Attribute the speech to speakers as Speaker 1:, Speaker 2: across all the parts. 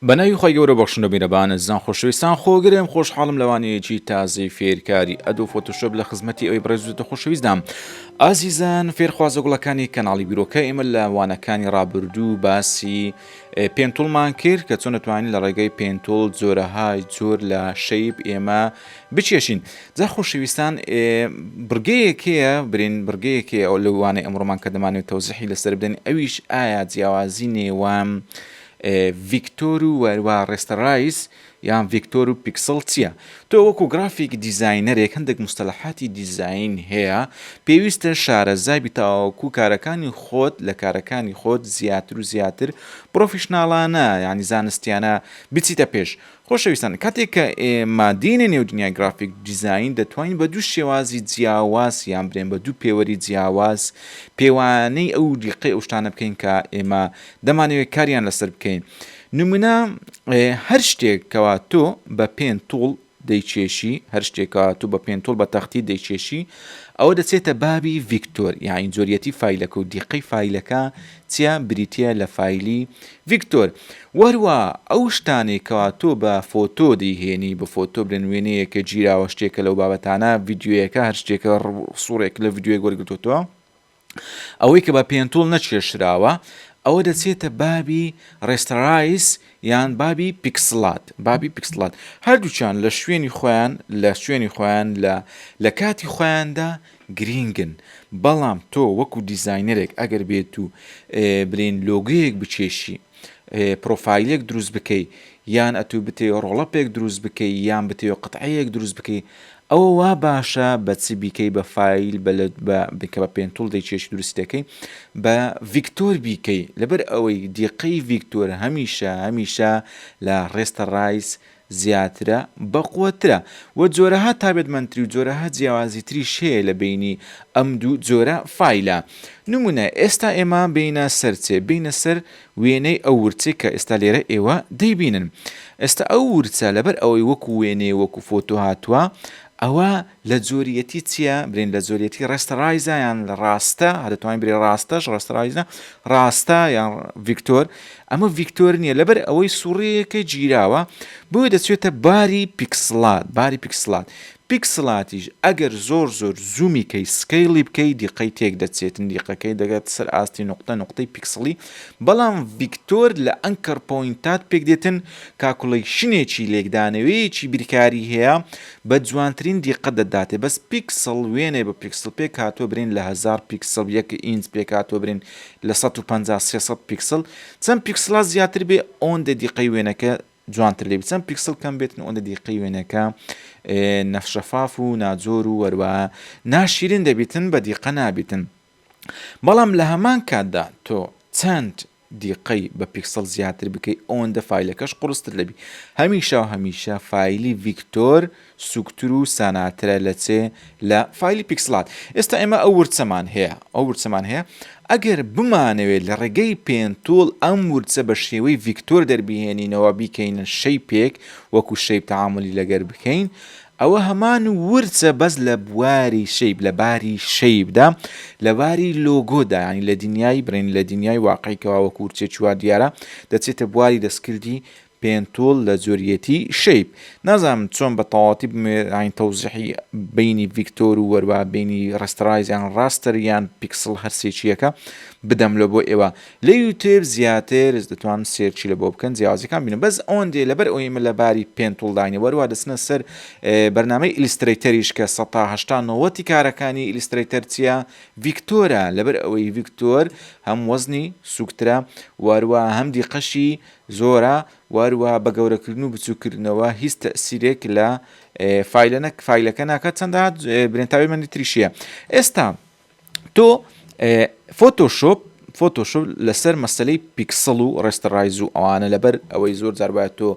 Speaker 1: بەناوی خۆی گەورە بەخشندە میرەبانە زان خۆشەویستان خۆگرم خۆشحاڵم لەوانەیەکی تازەی فێرکاری ئەدۆ فۆتۆشۆپ لە خزمەتی ئەوەی بەڕێزتە خۆشەویستدام. ئازیزان فێرخوازە گوڵەکانی کەناڵی بیرۆکە ئێمە لە وانەکانی ڕابردوو باسی پێنتوڵمان کرد کە چۆن نتوانین لە ڕێگەی پێنتوڵ جۆرەهای جۆر لە شەیب ئێمە بچێشین. جا خۆشەویستان برگەیەکەیە برین برگەیەکێ ئەو لەوانەی ئەمڕۆمان کە دەمانێت تەوزیحی لەسەر بدەین ئەویش ئایا جیاوازی نێوان ڤیکتۆر و وەروە ڕێستەڕایز یان ڤیکتۆر و پیکسڵ چییە؟ تۆ وەکو گرافیک دیزاینەرێک هەندێک مستەلەحاتی دیزاین هەیە پێویستە شارەزای بیتاوەکو کارەکانی خۆت لە کارەکانی خۆت زیاتر و زیاتر پرۆفیشناڵانە یعنی زانستیانە بچیتە پێش. خۆشەویستان کاتێک کە ئێمە دێنە نێو دنیای گرافیک دیزاین دەتوانین بە دوو شێوازی جیاواز یان برێن بە دوو پێوەری جیاواز پێوانەی ئەو دیقەی ئەو شتانە بکەین کە ئێمە دەمانەوێت کاریان لەسەر بکەین. نمونە هەر شتێک کەوا تۆ بە پێنتوڵ دەیکێشی هەر شتێکەوە تۆ بە پێنتوڵ بە تەختی دەیکێشی ئەوە دەچێتە بابی ڤیکتۆر یاین جۆریەتی فایلەکە و دیقەی فایلەکە چیا بریتە لە فایلی ڤیکتۆر. وەروە ئەو شتانێکەوە تۆ بە فۆتۆ دەیهێنی بە فۆتۆ برن وێنەیەکە گیراوە شتێکە لەو بابەتانە ڤیددیوەکە هەر شتێکە سوورێک لە ڤیددیوەک وەرگرتوتەوە ئەوەی کە بە پێنتوڵ نەچێشراوە ئەوە دەچێتە بابی ڕێستەڕایز یان بابی پیکسڵات هەردووچان لە شوێنی خۆیان لە کاتی خۆیاندا گرینگن. بەڵام تۆ وەکو دیزاینەرێک ئەگەر بێت و برین لۆگەیەک بچێشی پرۆفایلێک دروست بکەی یان ئەتوو بتێ ڕۆڵەپێک دروست بکەی یان بتێ قەتعەیەک دروست بکەی ئەوە وا باشە بە چی بیکەی بە فایل بکە بە پێنتوڵ دەیکێشی دروست دەکەی بە ڤیکتۆر بیکەی لەبەر ئەوەی دیقەی ڤیکتۆر هەمیشە لە ڕێستەڕایز زیاترە بەقووەترە و جۆرەها تایبەتمەندتری و جۆرەها جیاوازی تریش هەیە لە بینی ئەم دوو جۆرە فایلە. نمونە ئێستا ئێمە بینە بینە سەر وێنەی ئەو ورچێ کە ئێستا لێرە ئێوە دەیبینن. ئێستا ئەو ورچە لەبەر ئەوەی وەکو وێنێ وەکو فۆتۆ هاتووە ئەوە لە جۆریەتی چییە برین لە جۆریەتی ڕێستەڕایزە یان لە ڕاستە هەدەتوانین برێ ڕاستەش ڕێستەڕایزە ڕاستە یان ڤیکتۆر ئەمە ڤیکتۆر نییە لەبەر ئەوەی سوڕەیەکە گیراوە بۆی دەچێتە باری پیکسڵات پیکسڵاتیش ئەگەر زۆر زوومیکەی سکەیڵی بکەی دیقەی تێک دەچێتن دیقەکەی دەگات سەر ئاستی نقطەی پیکسڵی. بەڵام ڤیکتۆر لە ئەنکەر پۆینتات پێک دێتن کاکوڵەیشنێکی لێکدانەوەیەکی بیرکاری هەیە بە جوانترین دیقە دەداتێ بەس پیکسڵ وێنێ بە پیکسڵ پێک هاتووە برین لە 1000 پیکسڵ 1 ئینچ پێک هاتووە برین لە 150-300 پیکسڵ چەند پیکسڵات زیاتر بێ ئەوەندە دیقەی وێنەکە جوانتر لێ چەند پیکسڵ کەم بێتن ئەوەندە دیقەی وێنەکە نەفشەفاف و ناجۆر و وەروە ناشیرین دەبیتن بە دیقە نابیتن. بەڵام لە هەمان کاتدا تۆ چەند دیقەی بە پیکسڵ زیاتر بکەی ئەوەندە فایلەکەش قورستر دەبی. هەمیشە فایلی ڤیکتۆر سوکتتر و ساناترە لە فایلی پیکسڵات. ئێستا ئێمە ئەو ورچەمان هەیە ئەگەر بمانەوێت لە ڕێگەی پێنتوڵ ئەم ورچە بە شێوەی ڤیکتۆر دەربهێنینەوە بیکەینە شەیپێک وەکو شەیپ تەعاملی لەگەر بکەین ئەوە هەمان ورچە بەس لە بواری شەیب لە باری شەیبدا لە باری لۆگۆدا ینی لە دنیای برین لە دنیای واقعیکەوە وەکو ورچێکی وا دیارە دەچێتە بواری دەستکردی پێنتوڵ لە جۆریەتی شەیب. نازانم چۆن بە تەواوەتی بمێ تەوزیحی بینی ڤیکتۆر و وەروە بینی ڕێستەڕایز یان ڕاستەر یان پیکسڵ هەرسێکیەکە بدەم لە بۆ ئێوە لە یوتیوب زیاتر دەتوانن سێرچی لە بۆ بکەن جیاوازیەکان بینن بەس ئەوەندێ لەبەر ئەوەی من لە باری پێنتوڵ داینێ وەروە دەچنە سەر بەرنامەی ئیلیسترەیتەریش کە 180 کارەکانی ئیلیسترەیتەر چییە ڤیکتۆرە لەبەر ئەوەی ڤیکتۆر هەم وەزنی سوکترە وەروە هەم دیقەشی زۆرە وەروە بە گەورەکردن و بچووکردنەوە هیچ تەسیرێک لە فایلەکە ناکات چەندە برێنتاوی منی تریشیە. ئێستا تۆ فۆتۆشۆپ لەسەر مەسەلەی پیکسڵ و ڕێستەڕایز و ئەوانە لەبەر ئەوەی زۆر جار باید تۆ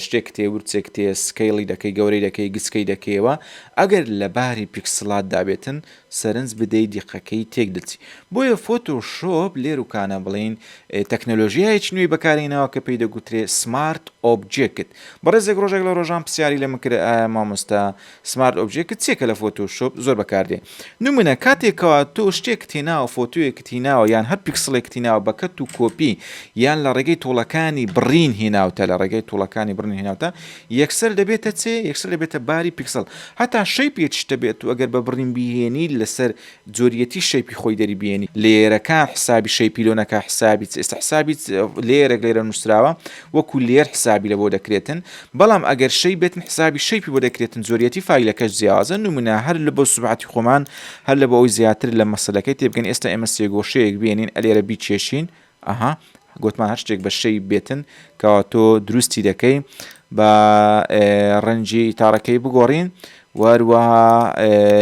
Speaker 1: شتێک تێ ورچێک تێ سکیلی دەکەی گەورەی دەکەی گسکەی دەکەیەوە ئەگەر لە باری پیکسلات دابێتن سەرنج بدەی دیقەکەی تێک دەچی بۆیە فۆتۆشۆپ لێروکانە بڵین تەکنەلۆژیایەکی نوێی بەکارێنەوە کە پێی دەگوترێ سمارت ئۆبجێکت بەڕێزێک ڕۆژێک لە ڕۆژان پرسیاری لە مکرد مامۆستا سمارت ئۆبجێکت چێکە لە فۆتۆشۆپ زۆر بەکاردێ نمونە کاتێکەوە تۆ شتێک تێناوە فۆتویەک تیناوە یان هەر پیکسڵێک تیناوە بەکەت و کۆپی یان لە ڕێگەی تۆڵەکانی بڕین هێناوتە لە ڕێگەی تۆڵەکانی بڕین هێناوتە یەکسەر دەبێتە چێ یەکسەر دەبێتە باری پیکسل هەتا شەیپێک شتە بێت و ئەگەر بە بڕین بهێنی لەسەر جۆریەتی شەیپی خۆی دەری بێنی لێرەکان حسابی شەیپیلۆنەکە حسابی ئێستا حسابی لێرەك لێرە نووسراوە وەکو لێر حسابی لە بۆ دەکرێتن بەڵام ئەگەر شەی بێتن حسابی شەیپی بۆ دەکرێتن جۆریەتی فایلەکەش جیاوازە نمونە هەر لە بۆ سوبعەتی خۆمان هەر لە بە ئەوی زیاتر لە مەسەلەکەی تێبگەن ئێستا ئێمە سێگۆشەیەک بێنین ئەلێرە بیچێشین ئەها گوتمان هەر شتێک بە شەی بێتن کەوا تۆ دروستی دەکەی بە ڕەنجی تاڕەکەی بگۆڕین وەروەها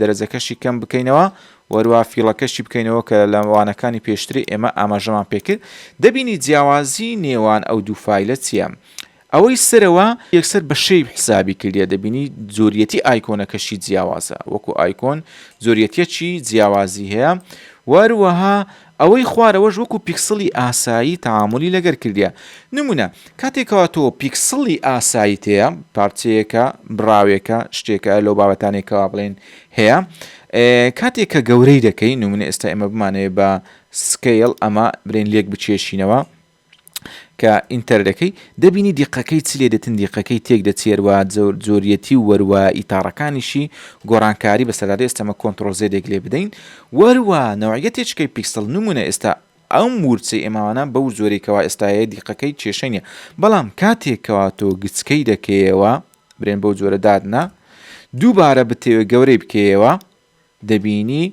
Speaker 1: دەرەجەکەشی کەم بکەینەوە وەروە فیڵەکەشی بکەینەوە کە لە وانەکانی پێشتری ئێمە ئاماژەمان پێکرد دەبینی جیاوازی نێوان ئەو دوو فایلە چییە؟ ئەوەی سەرەوە یەکسەر بە شەیپ حسابی کردیە دەبینی زۆریەتی ئایکۆنەکەشی جیاوازە وەکو ئایکۆن زۆریەتیەکی جیاوازی هەیە وەروەها ئەوەی خوارەوەش وەکو پیکسڵی ئاسایی تەعاملی لەگەر کردیە نمونە کاتێکەوە تۆ پیکسڵی ئاسایی تەیە پارچەیەکە براوێکە شتێکە لەو بابەتانێکەوە بڵێن هەیە کاتێککە گەورەی دەکەی نمونە ئێستا ئێمە بمانەیە بە سکیل ئەمە برێن لێک بچێشینەوە کە ئینتەر دەکەی دەبینی دیقەکەی چ لێ دەتن دیقەکەی تێک دەچێرەوە زۆریەتی وەروە ئیتاڕەکانیشی گۆڕانکاری بەسەرادە ئێستەمە کۆنتترۆل زێدێک لێ بدەین وەروە نەوەیەتێچکەی پیکسل نمونە ئێستا ئەو مورچەی ئێماوانە بەو زۆرێکەوە ئێستاەیە دیقەکەی کێشەنیە بەڵام کاتێکەوە تۆ گچکەی دەکەیەوە برێن بەو جۆرە دادنا دووبارە بتێوە گەورەی بکەیەوە دەبینی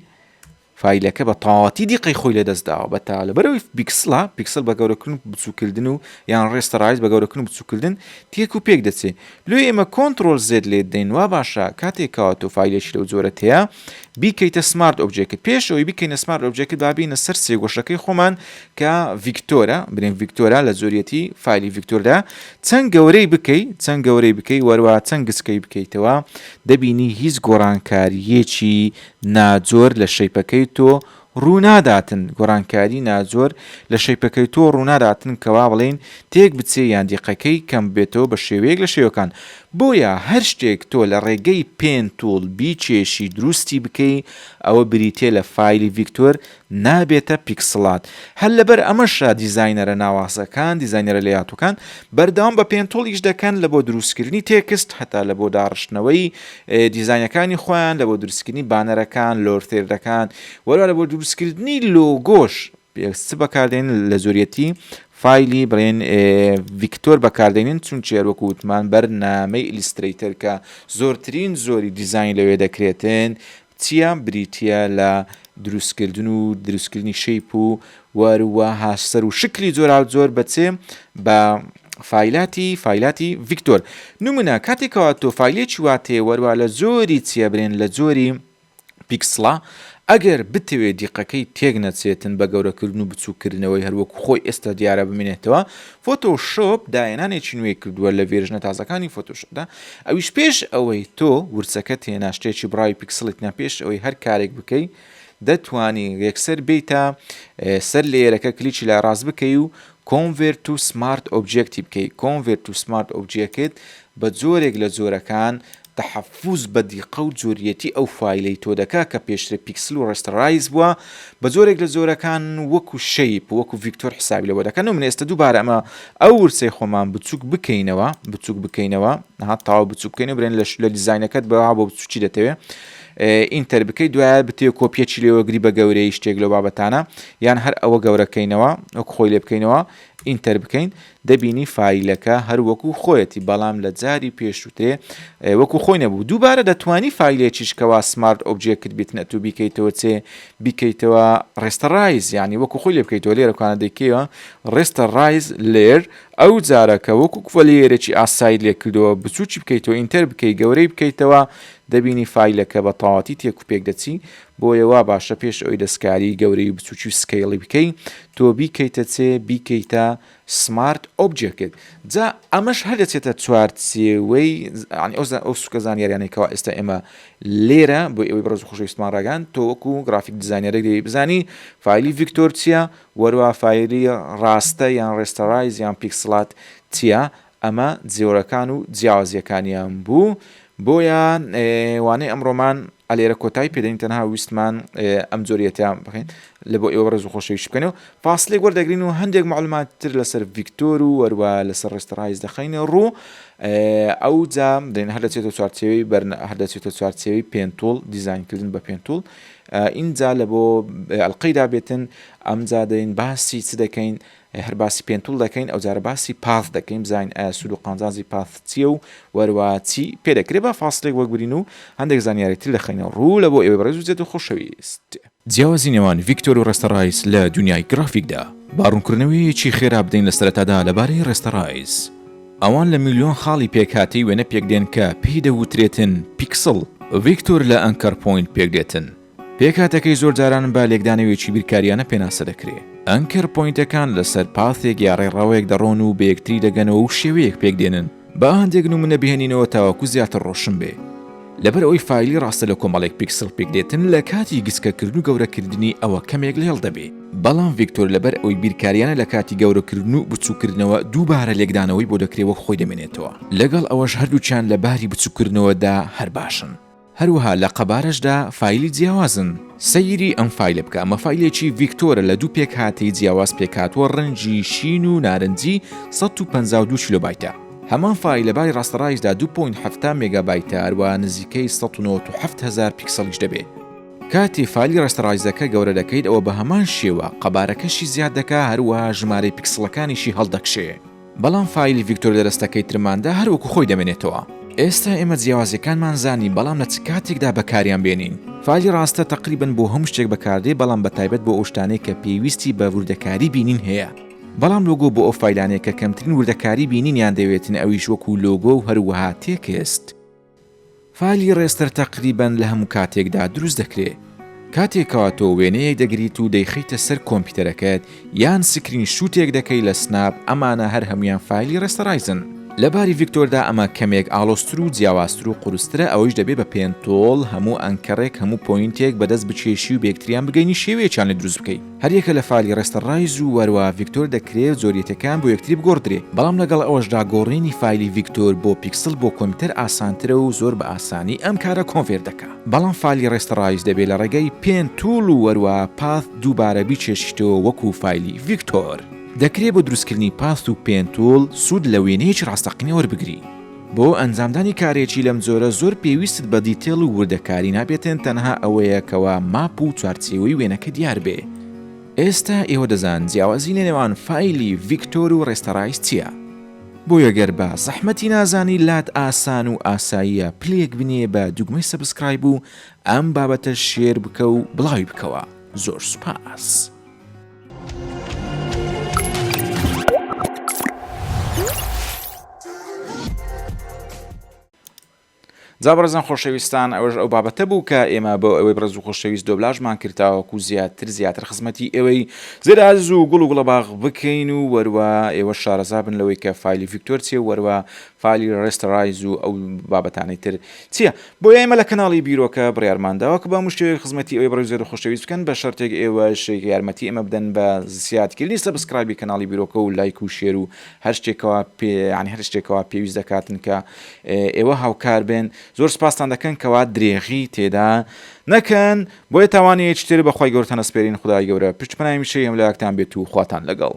Speaker 1: فایلەکە بە تەواوەتی دیقەی خۆی لەدەستداوە بەتا لەبەرەوەی پیکسڵە پیکسل بە گەورەکردن بچووکردن و یان ڕێستەڕایز بە گەورەکردن و بچووکردن تێک و پێک دەچێت لێ ئێمە کۆنتترۆل زێت لێ دەین وا باشە کاتێکەوە تۆ فایلێکی لەو جۆرە هەیە بیکەیتە سمارت ئۆبجێکت پێشەوەی بکەینە سمارت ئۆبجێکت بابینە سەر سێگۆشەکەی خۆمان کە ڤیکتۆرە برێن ڤیکتۆرە لە زۆریەتی فایلی ڤیکتۆردا چەند گەورەی بکەی چەند گەورەی بکەی وەروە چەند گسکەی بکەیتەوە دەبینی هیچ گۆڕانکاریەکی ناجۆر لە شەیپەکەی تۆ ڕووناداتن گۆڕانکاری ناجۆر لە شەیپەکەی تۆ ڕووناداتن کەوا بڵێن تێک بچێ یان دیقەکەی کەم بێتەوە بە شێوەیەک لە شێوەکان بۆیە هەر شتێک تۆ لە ڕێگەی پێن توڵ بیچێشی دروستی بکەی ئەوە بریتێ لە فایلی ڤیکتۆر نابێتە پیکسڵات هەر لەبەر ئەمەشە دیزاینەرە ناواسەکان دیزاینەرە لەیاتوەکان بەردەوام بە پێن تۆڵ ئیش دەکەن لە بۆ دروستکردنی تێکست هەتا لە بۆ داڕشتنەوەی دیزاینەکانی خۆیان لە بۆ دروستکردنی بانەرەکان لۆرتێردەکان وەرە لە بۆ دروستکردنی لۆگۆش پێست بەکاردێن لە زۆریەتی فایلی بڕێن ڤیکتۆر بەکاردێنین چون چێروەکو وتمان بەرنامەی ئیلیستریتەر کە زۆرترین زۆری دیزاین لەوێ دەکرێتن چیە بریتە لە دروستکردن و دروستکردنی شەیپ و وەروەها سەر و شکلی زۆر بەچێ بە فایلاتی ڤیکتۆر نمونە کاتێکەوە تۆ فایلێکی واتێ وەروە لە زۆری چیە برێن لە زۆری پیکسڵە ئەگەر بتەوێت دیقەکەی تێک نەچێتن بە گەورەکردن و بچووکردنەوەی هەروەکو خۆی ئێستا دیارە بمێنێتەوە فۆتۆشۆپ داهێنانێکی نوێ کردووە لە ڤێرژنە تازەکانی فۆتۆشۆپدا ئەویش پێش ئەوەی تۆ ورچەکە تێنا شتێکی بڕاوی پیکسڵت نا پێش ئەوەی هەر کارێک بکەی دەتوانی یەکسەر بیتە سەر لێرەکە کلیکی لا ڕاست بکەی و Convert to Smart Objective بکەی Convert to Smart Object بە جۆرێک لە جۆرەکان تحفوز بە دیقە و جۆریەتی ئەو فایلەی تۆ دەکا کە پێشتر پیکسل و ڕێستەڕایز بووە بە جۆرێک لە جۆرەکان وەکو شەیپ وەکو ڤیکتۆر حسابی لەوە دەکەن و من ئێستا دووبارە ئەمە ئەو ورچەی خۆمان بچووک بکەینەوە تاوا بچووک بکەین و برێن لە دیزاینەکەت بەوا بۆ بچووکی دەتەوێت ئینتەر بکەی دوایە بتێ کۆپیەکی لێوەگری بە گەورەی شتێک لەو بابەتانە یان هەر ئەوە گەورەکەینەوە وەکو خۆی لێ بکەینەوە ئینتەر بکەین دەبینی فایلەکە هەر وەکو خۆیەتی بەڵام لە جاری پێشووتێ وەکو خۆی نەبوو دووبارە دەتوانی فایلێکیشکەوە سمارت ئۆبجێکت بیتنە تو بیکەیتەوە بیکەیتەوە ڕێستەڕایز ینی وەکو خۆی لێ بکەیتەوە لێرەکانە دەیکەوە ڕێستەڕایز لێر ئەو جارەکە وەکو فۆلیێرێکی ئاساید لێ کردەوە بچووکی بکەیتەوە ئینتەر بکەی گەورەی بکەیتەوە دەبینی فایلەکە بە تەواوەتی تێک و پێک دەچی بۆیەوە باشە پێش ئەوی دەستکاری گەورەی بچووکی و سکەیڵی بکەی تۆ بیکەیتە چێ بیکەیتە سمارت ئۆبجێکت جا ئەمەش هەر دەچێتە چوارچێوەی ئەو سوکە زانیاریانێکەوە ئێستا ئێمە لێرە بۆ ئەوەی بەڕێز و خۆشەویستمان ڕاگەان تۆ وەکو گرافیک دیزاینەرێک دەبێت بزانی فایلی ڤیکتۆر چییە وەروە فایلی ڕاستە یان ڕێستەڕایز یان پیکسڵات چییە ئەمە جێوەرەکان و جیاوازیەکانیان بوو بۆیە وانەی ئەمڕۆمان ئەلێرە کۆتایی پێدەین تەنها ویستمان ئەم جۆریەتیان بخین لە بۆ ئێوە ڕێز و خۆشەویست بکەنەوە فاصلێک وەردەگرین و هەندێک معلوماتتر لەسەر ڤیکتۆر و وەروە لەسەر ڕێستەڕایز دەخینە ڕوو ئەو جا دەین هەر دەچێتە چوارچێوەی هەر دەچێتە چوارچێوەی پێنتۆڵ دیزاینکردن بە پێنتۆڵ اینجا لە بۆ ئەڵلقەیدا بێتن ئەمجا دەین باسی چ دەکەین هەر باسی پێنتۆڵ دەکەین ئەو جارە باسی پاث دەکەین بزانین ئایا سوود و قانجازی پاث چییە و وەروە چی پێدەکرێت بە فاصلێک وەگرین و هەندێک زانیاریتر دەخینەوە ڕوو لە بۆ ئێوە بەڕێز و جێت و خۆشەویست جیاوازی نێوان ڤیکتۆر و ڕێستەڕایز لە دنیای گرافیکدا باڕوونکردنەوەیەکی خێرا بدەین لە سەرەتادا لەبارەی ڕێستەڕایز ئەوان لە میلیۆن خاڵی پێکهاتی وێنە پێکدێن کە پێی دەوترێتن پیکسڵ ڤیکتۆر لە ئەنکەر پۆینت پێکدێتن پێکهاتەکەی زۆر جاران با لێکدانەوێکی بیرکاریانە پێناسە دەکرێت ئەنکەر پۆینتەکان لەسەر پاثێک یا ڕێڕاوەیەک دەڕۆن و بە یەکتری دەگەنەوە و شێوەیەک پێکدێنن با هەندێک نمونە بهێنینەوە تاوەکو زیاتر ڕۆشن بێ لەبەر ئەوەی فایلی ڕاستە لە کۆمەڵێک پیکسڵ پێکدێتن لە کاتی گسکەکردن و گەورەکردنی ئەوە کەمێک لێڵ دەبێ بەڵام ڤیکتۆر لەبەر ئەوەی بیرکاریانە لە کاتی گەورەکردن و بچووکردنەوە دووبارە لێکدانەوەی بۆ دەکرێوە خۆی دەمێنێتەوە لەگەڵ ئەوەش هەردووچیان لە باری بچووکردنەوەدا هەر باشن هەروەها لە قەبارەشدا فایلی جیاوازن سەیری ئەم فایلە بکە ئەمە فایلێکی ڤیکتۆرە لە دوو پێک هاتی جیاواز پێکاتوە ڕەنجی شین و نارنجی 152 کیلۆبایتە هەمان فایلە بای ڕاستەڕایزدا 2.7 مێگابایتە هەروە نزیکەی 197000 پیکسەڵیش دەبێت کاتی فایلی ڕاستەڕایزەکە گەورە دەکەیت ئەوە بە هەمان شێوە قەبارەکەشی زیاد دەکا هەروەها ژمارەی پیکسڵەکانیشی هەڵدەکشێ بەڵام فایلی ڤیکتۆر لە دەستەکەی ترماندا هەروەکو خۆی دەمێنێتەوە ئێستا ئێمە جیاوازیەکانمان زانی بەڵام لە چ کاتێکدا بەکاریان بێنین فایلی ڕاستە تقریبن بۆ هەموو شتێک بەکاردێ بەڵام بەتایبەت بۆ ئەو شتانەی کە پێویستی بە وردەکاری بینین هەیە بەڵام لۆگۆ بۆ ئەو فایلانێک کە کەمترین وردەکاری بینینیان دەوێتن ئەویش وەکو لۆگۆ و هەروەها تێکست فایلی ڕێستەر تقریبن لە هەموو کاتێکدا دروست دەکرێت کاتێکەوە تۆ وێنەیەک دەگریت و دەیخیتە سەر کۆمپیوتەرەکەت یان سکرین شوتێک دەکەی لە سناب ئەمانە هەر هەمویان فایلی ڕێستەڕایزن لەباری ڤیکتۆردا ئەمە کەمێک ئاڵۆستر و جیاوازتر و قورسترە ئەوەش دەبێت بە پێنتۆڵ هەموو ئەنکەڕێک هەموو پۆینتێک بەدەست بچێشی و بێکتریان بگەینی شێوەیەکیان لە دروست بکەیت هەریەکە لە فایلی ڕێستەڕایز و وەروە ڤیکتۆر دەکرێت زۆریەتەکان بۆ یەکتری بگۆڕدرێ بەڵام لەگەڵ ئەوەشدا گۆڕینی فایلی ڤیکتۆر بۆ پیکسل بۆ کۆمپیوتەر ئاسانترە و زۆر بە ئاسانی ئەم کارە کۆنڤێر دەکا بەڵام فایلی ڕێستەڕایز دەبێت لە ڕێگەی پێنتۆڵ و وەروە پاث دووبارە بیچێشیتەوە وەکو فایلی ڤیکتۆر دەکرێت بۆ دروستکردنی پاث و پێنتۆڵ سوود لە وێنەیەکی ڕاستەقینە وەربگری بۆ ئەنجامدانی کارێکی لەم جۆرە زۆر پێویستت بە دیتێڵ و وردەکاری نابێتن تەنها ئەوەیە کەوا ماپ و چوارچێوەی وێنەکە دیار بێ ئێستا ئێوە دەزان جیاوازی نێوان فایلی ڤیکتۆر و ڕێستەڕایز چییە بۆ یەگەر بە زەحمەتی نازانی لات ئاسان و ئاساییە پلێک بنێ بە دوگمەی سەبسکرایب و ئەم بابەتە شێر بکە و بڵاوی بکەوە زۆر سوپاس جابرەزان خۆشەویستان ئەوەش ئەو بابەتە بوو کە ئێمە بۆ ئەوەی بەرز و خۆشەویست دۆبلاژمان کرداوەکو زیاتر خزمەتی ئێوەی زێراز و گوڵ و گوڵەباغ بکەین و وەروە ئێوە شارەزا بن لەوەی کە فایلی ڤیکتۆر چیە وەروە فایلی ڕێستەڕایز و ئەو بابەتانەی تر چییە بۆ ئێمە لە کەناڵی بیرۆکە بڕیارمانداوە کە بە مشتێک خزمەتی ئەوەی بەڕێز و خۆشەویست بکەن بە شەرتێک ئێوەش یارمەتی ئێمە بدەن بە زیادکردنی سەبسکرایبی کەناڵی بیرۆکە و لایک و شێر و هەر شتێکەوە هەر شتێکەوە پێویست دەکاتن کە ئێوە هاوکار بێن زۆر سپاسان دەکەن کەوا درێغی تێدا نەکەن بۆیە تاوانەیەکی تر بەخوای گەورەتان ئەسپێرین خدای گەورە پشتپنای میشەی ئەم لایەکتان بێت و خواتان لەگەڵ